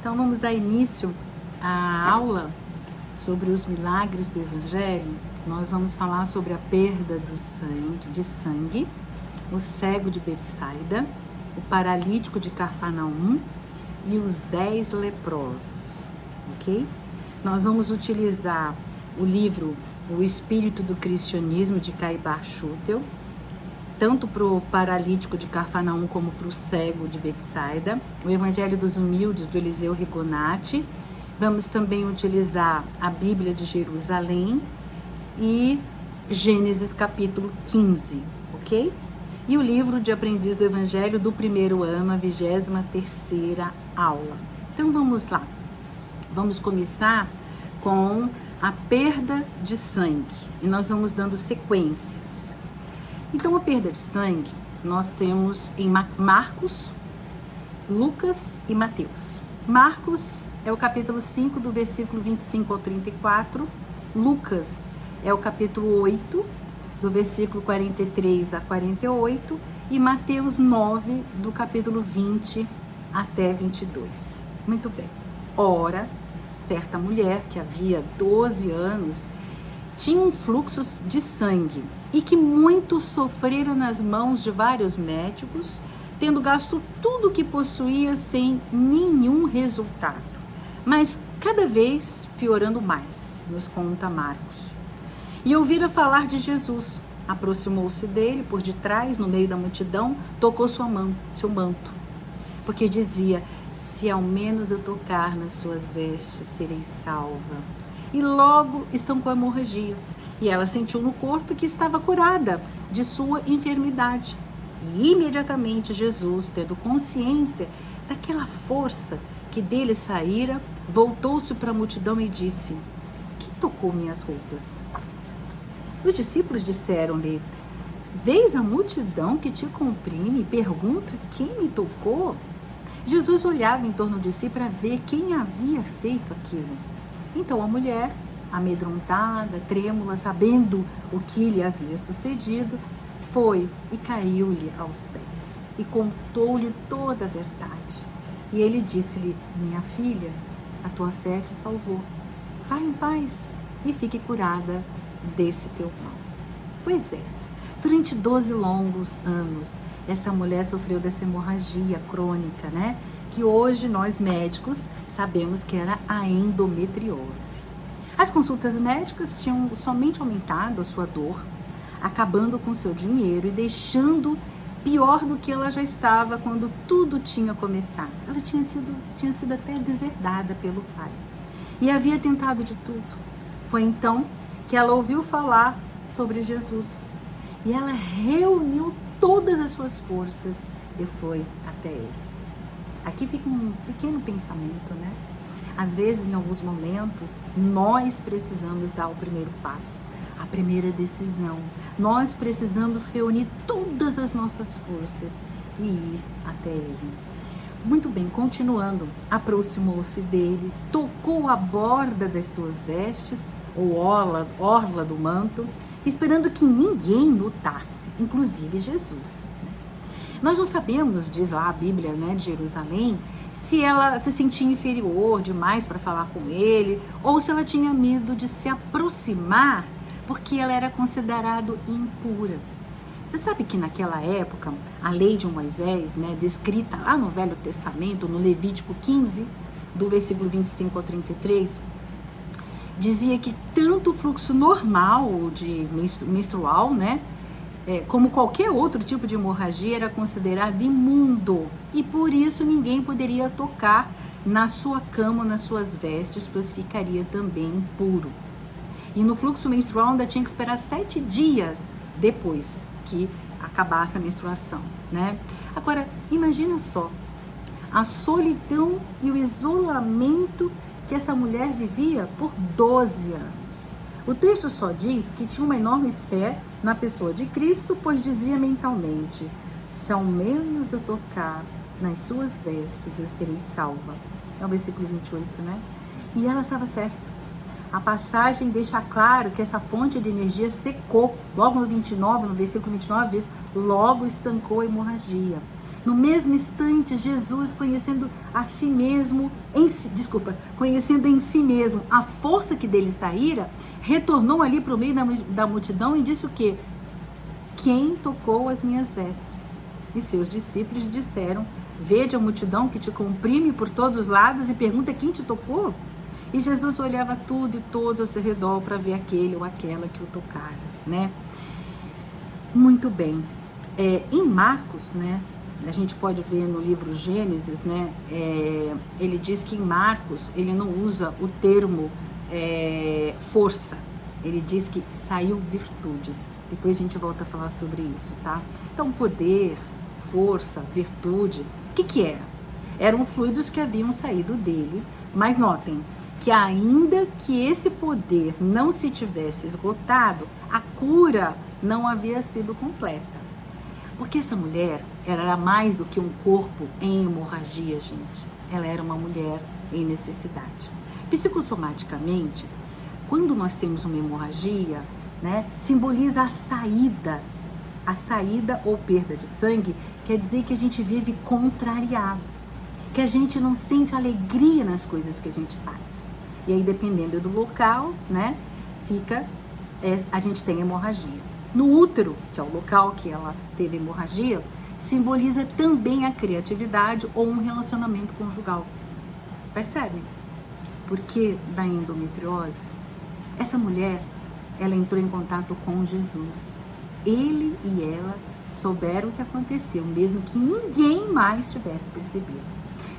Então vamos dar início à aula sobre os milagres do Evangelho. Nós vamos falar sobre a perda de sangue, o cego de Betsaida, o paralítico de Cafarnaum e os 10 leprosos, ok? Nós vamos utilizar o livro O Espírito do Cristianismo, de Caibar Schutel, tanto para o paralítico de Cafarnaum como para o cego de Betsaida, o Evangelho dos Humildes, do Eliseu Rigonati. Vamos também utilizar a Bíblia de Jerusalém e Gênesis capítulo 15, ok? E o livro de Aprendiz do Evangelho do primeiro ano, a 23ª aula. Então vamos lá. Vamos começar com a perda de sangue e nós vamos dando sequências. Então, a perda de sangue, nós temos em Marcos, Lucas e Mateus. Marcos é o capítulo 5, do versículo 25 ao 34. Lucas é o capítulo 8, do versículo 43 a 48. E Mateus 9, do capítulo 20 até 22. Muito bem. Ora, certa mulher que havia 12 anos tinha um fluxo de sangue e que muito sofrera nas mãos de vários médicos, tendo gasto tudo o que possuía sem nenhum resultado, mas cada vez piorando mais, nos conta Marcos. E ouvira falar de Jesus, aproximou-se dele por detrás, no meio da multidão, tocou seu manto, porque dizia: se ao menos eu tocar nas suas vestes, serei salva. E logo estancou a hemorragia. E ela sentiu no corpo que estava curada de sua enfermidade. E imediatamente Jesus, tendo consciência daquela força que dele saíra, voltou-se para a multidão e disse: quem tocou minhas roupas? Os discípulos disseram-lhe: vês a multidão que te comprime e pergunta quem me tocou? Jesus olhava em torno de si para ver quem havia feito aquilo. Então a mulher, amedrontada, trêmula, sabendo o que lhe havia sucedido, foi e caiu-lhe aos pés e contou-lhe toda a verdade. E ele disse-lhe: minha filha, a tua fé te salvou. Vá em paz e fique curada desse teu mal. Pois é, durante 12 longos anos, essa mulher sofreu dessa hemorragia crônica, né? Que hoje nós médicos sabemos que era a endometriose. As consultas médicas tinham somente aumentado a sua dor, acabando com seu dinheiro e deixando pior do que ela já estava quando tudo tinha começado. Ela tinha sido até deserdada pelo pai e havia tentado de tudo. Foi então que ela ouviu falar sobre Jesus e ela reuniu todas as suas forças e foi até ele. Aqui fica um pequeno pensamento, né? Às vezes, em alguns momentos, nós precisamos dar o primeiro passo, a primeira decisão. Nós precisamos reunir todas as nossas forças e ir até ele. Muito bem, continuando, aproximou-se dele, tocou a borda das suas vestes, ou orla do manto, esperando que ninguém notasse, inclusive Jesus. Nós não sabemos, diz lá a Bíblia, né, de Jerusalém, se ela se sentia inferior demais para falar com ele, ou se ela tinha medo de se aproximar, porque ela era considerada impura. Você sabe que naquela época, a lei de Moisés, né, descrita lá no Velho Testamento, no Levítico 15, do versículo 25 ao 33, dizia que tanto o fluxo normal de menstrual, né, como qualquer outro tipo de hemorragia, era considerado imundo e por isso ninguém poderia tocar na sua cama ou nas suas vestes, pois ficaria também impuro. E no fluxo menstrual ainda tinha que esperar 7 dias depois que acabasse a menstruação, né? Agora, imagina só a solidão e o isolamento que essa mulher vivia por 12 anos. O texto só diz que tinha uma enorme fé na pessoa de Cristo, pois dizia mentalmente: se ao menos eu tocar nas suas vestes, eu serei salva. É o versículo 28, né? E ela estava certa. A passagem deixa claro que essa fonte de energia secou. Logo no 29, no versículo 29 diz: logo estancou a hemorragia. No mesmo instante, Jesus, conhecendo a si mesmo, conhecendo em si mesmo a força que dele saíra, retornou ali para o meio da multidão e disse o quê? Quem tocou as minhas vestes? E seus discípulos disseram, vede a multidão que te comprime por todos os lados e pergunta quem te tocou? E Jesus olhava tudo e todos ao seu redor para ver aquele ou aquela que o tocara, né? Muito bem. Em Marcos, né? A gente pode ver no livro Gênesis, né? Ele diz que em Marcos ele não usa o termo força. Ele diz que saiu virtudes. Depois a gente volta a falar sobre isso, tá? Então, poder, força, virtude, o que era? Eram fluidos que haviam saído dele, mas notem que ainda que esse poder não se tivesse esgotado, a cura não havia sido completa. Porque essa mulher era mais do que um corpo em hemorragia, gente. Ela era uma mulher em necessidade. Psicossomaticamente, quando nós temos uma hemorragia, né, simboliza a saída ou perda de sangue, quer dizer que a gente vive contrariado, que a gente não sente alegria nas coisas que a gente faz. E aí, dependendo do local, né, a gente tem hemorragia. No útero, que é o local que ela teve hemorragia, simboliza também a criatividade ou um relacionamento conjugal. Percebe? Porque da endometriose, essa mulher, ela entrou em contato com Jesus. Ele e ela souberam o que aconteceu, mesmo que ninguém mais tivesse percebido.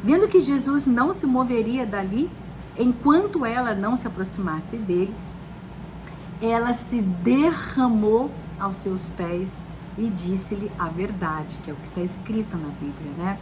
Vendo que Jesus não se moveria dali, enquanto ela não se aproximasse dele, ela se derramou aos seus pés e disse-lhe a verdade, que é o que está escrito na Bíblia, né?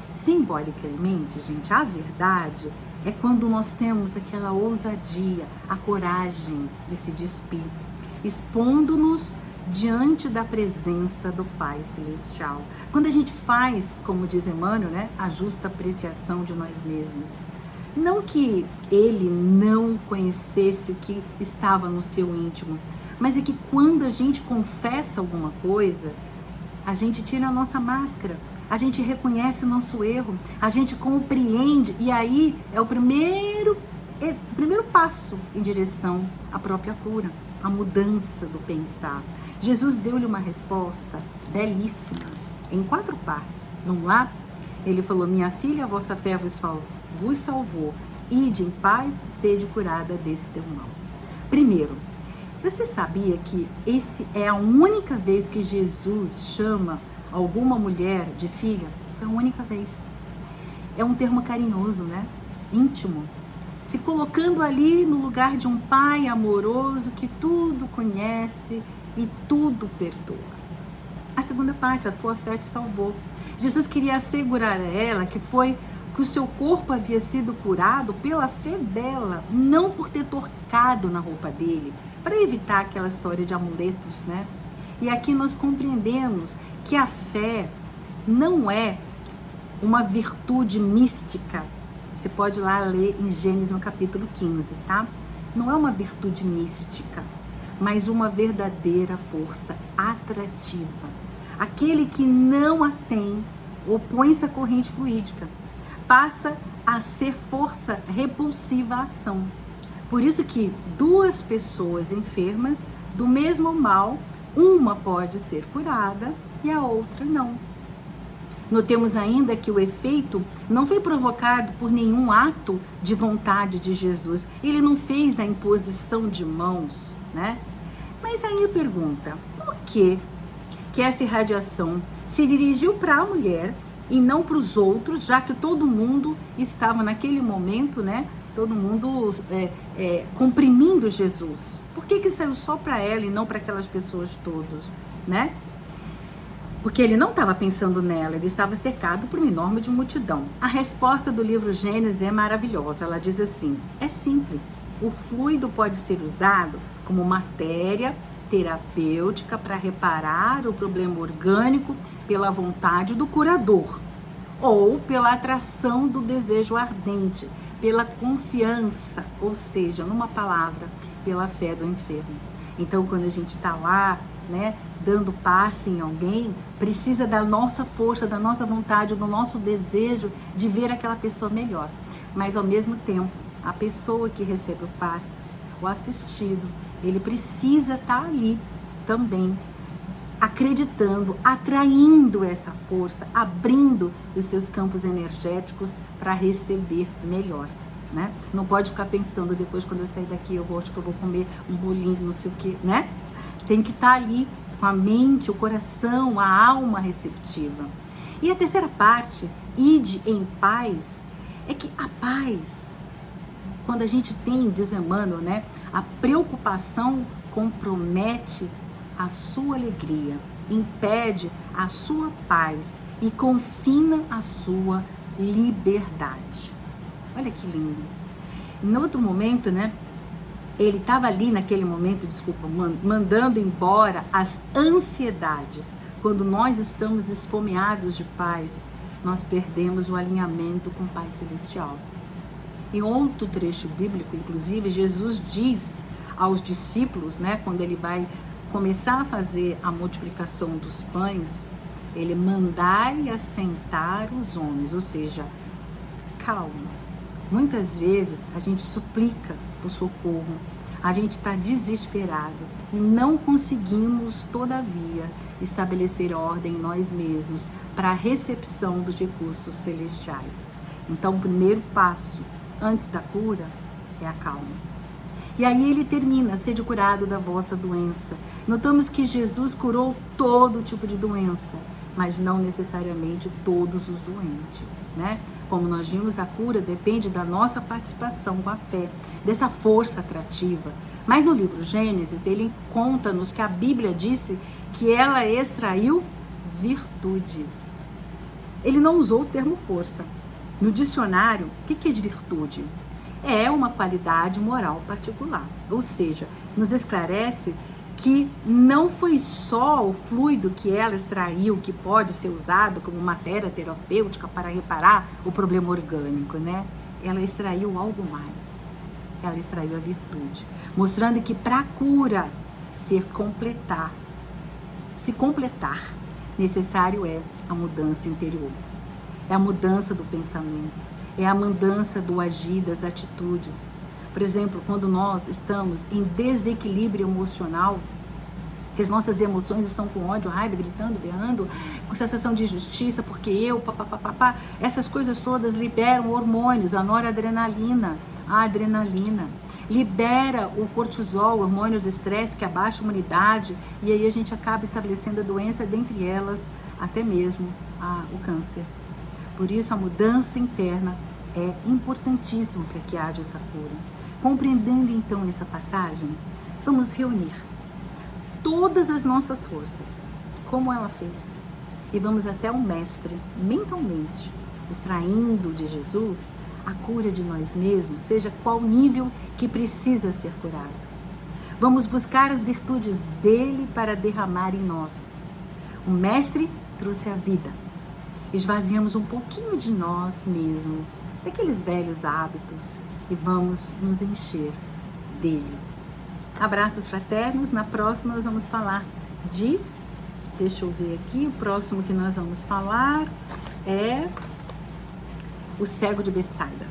Simbolicamente, gente, a verdade é quando nós temos aquela ousadia, a coragem de se despir, expondo-nos diante da presença do Pai Celestial. Quando a gente faz, como diz Emmanuel, né, a justa apreciação de nós mesmos. Não que ele não conhecesse o que estava no seu íntimo, mas é que quando a gente confessa alguma coisa, a gente tira a nossa máscara, a gente reconhece o nosso erro, a gente compreende, e aí é o primeiro passo em direção à própria cura, à mudança do pensar. Jesus deu-lhe uma resposta belíssima, em 4 partes. Vamos lá? Ele falou, minha filha, a vossa fé vos salvou, ide em paz, sede curada desse teu mal. Primeiro, você sabia que esse é a única vez que Jesus chama alguma mulher de filha? Foi a única vez. É um termo carinhoso, né? Íntimo. Se colocando ali no lugar de um pai amoroso que tudo conhece e tudo perdoa. A segunda parte, a tua fé te salvou. Jesus queria assegurar a ela que o seu corpo havia sido curado pela fé dela, não por ter tocado na roupa dele, para evitar aquela história de amuletos, né? E aqui nós compreendemos que a fé não é uma virtude mística. Você pode ir lá ler em Gênesis no capítulo 15, tá? Não é uma virtude mística, mas uma verdadeira força atrativa. Aquele que não a tem, opõe-se à corrente fluídica, passa a ser força repulsiva à ação. Por isso que 2 pessoas enfermas do mesmo mal, uma pode ser curada e a outra não. Notemos ainda que o efeito não foi provocado por nenhum ato de vontade de Jesus. Ele não fez a imposição de mãos, né? Mas aí a pergunta, por que essa irradiação se dirigiu para a mulher e não para os outros, já que todo mundo estava naquele momento, né? Todo mundo comprimindo Jesus. Por que saiu só para ela e não para aquelas pessoas todas, né? Porque ele não estava pensando nela, ele estava cercado por uma enorme multidão. A resposta do livro Gênesis é maravilhosa. Ela diz assim, é simples. O fluido pode ser usado como matéria terapêutica para reparar o problema orgânico pela vontade do curador ou pela atração do desejo ardente, pela confiança, ou seja, numa palavra, pela fé do enfermo. Então, quando a gente está lá, né, dando passe em alguém, precisa da nossa força, da nossa vontade, do nosso desejo de ver aquela pessoa melhor. Mas ao mesmo tempo, a pessoa que recebe o passe, o assistido, ele precisa estar ali também, acreditando, atraindo essa força, abrindo os seus campos energéticos para receber melhor. Né? Não pode ficar pensando, depois quando eu sair daqui eu acho que eu vou comer um bolinho, não sei o que, né? Tem que estar ali com a mente, o coração, a alma receptiva. E a terceira parte, ide em paz, é que a paz, quando a gente tem, diz Emmanuel, né? A preocupação compromete a sua alegria, impede a sua paz e confina a sua liberdade. Olha que lindo. Em outro momento, né? Ele estava ali naquele momento, mandando embora as ansiedades. Quando nós estamos esfomeados de paz, nós perdemos o alinhamento com o Pai Celestial. Em outro trecho bíblico, inclusive, Jesus diz aos discípulos, né? Quando ele vai começar a fazer a multiplicação dos pães, ele mandai assentar os homens, ou seja, calma. Muitas vezes a gente suplica por socorro, a gente está desesperado e não conseguimos, todavia, estabelecer ordem em nós mesmos para a recepção dos recursos celestiais. Então, o primeiro passo, antes da cura, é a calma. E aí ele termina, sede curado da vossa doença. Notamos que Jesus curou todo tipo de doença, mas não necessariamente todos os doentes, né? Como nós vimos, a cura depende da nossa participação com a fé, dessa força atrativa. Mas no livro Gênesis, ele conta-nos que a Bíblia disse que ela extraiu virtudes. Ele não usou o termo força. No dicionário, o que é de virtude? É uma qualidade moral particular. Ou seja, nos esclarece que não foi só o fluido que ela extraiu que pode ser usado como matéria terapêutica para reparar o problema orgânico, né? Ela extraiu algo mais. Ela extraiu a virtude, mostrando que para a cura se completar, necessário é a mudança interior. É a mudança do pensamento, é a mudança do agir, das atitudes. Por exemplo, quando nós estamos em desequilíbrio emocional, que as nossas emoções estão com ódio, raiva, gritando, berrando, com sensação de injustiça, porque eu, papapá, essas coisas todas liberam hormônios, a noradrenalina, a adrenalina, libera o cortisol, o hormônio do estresse, que abaixa a imunidade, e aí a gente acaba estabelecendo a doença, dentre elas, até mesmo o câncer. Por isso, a mudança interna é importantíssima para que haja essa cura. Compreendendo então essa passagem, vamos reunir todas as nossas forças, como ela fez, e vamos até o Mestre, mentalmente, extraindo de Jesus a cura de nós mesmos, seja qual nível que precisa ser curado. Vamos buscar as virtudes dele para derramar em nós. O Mestre trouxe a vida. Esvaziamos um pouquinho de nós mesmos, daqueles velhos hábitos, e vamos nos encher dele. Abraços fraternos. Na próxima nós vamos falar de... Deixa eu ver aqui. O próximo que nós vamos falar é o cego de Betsaida.